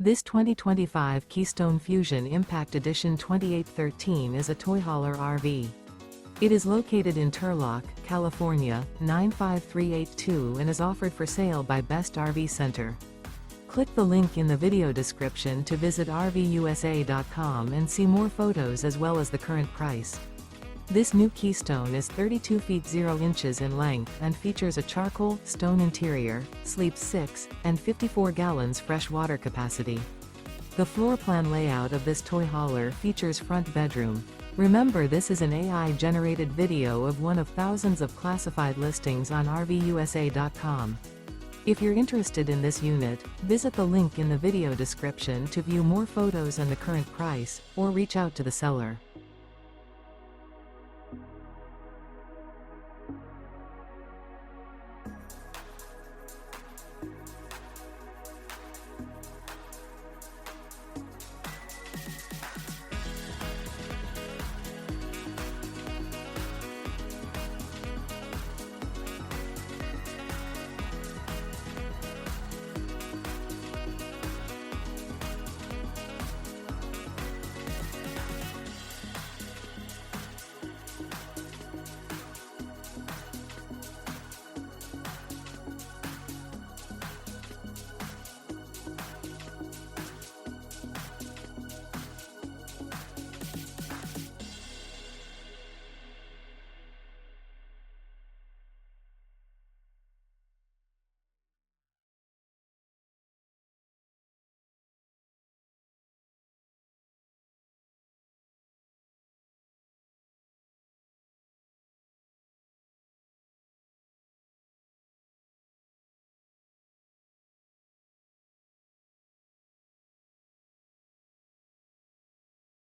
This 2025 Keystone Fuzion Impact Edition 2813 is a toy hauler RV. It is located in Turlock, California, 95382 and is offered for sale by Best RV Center. Click the link in the video description to visit RVUSA.com and see more photos as well as the current price. This new Keystone is 32 feet 0 inches in length and features a charcoal, stone interior, sleeps 6, and 54 gallons fresh water capacity. The floor plan layout of this toy hauler features front bedroom. Remember, this is an AI-generated video of one of thousands of classified listings on RVUSA.com. If you're interested in this unit, visit the link in the video description to view more photos and the current price, or reach out to the seller.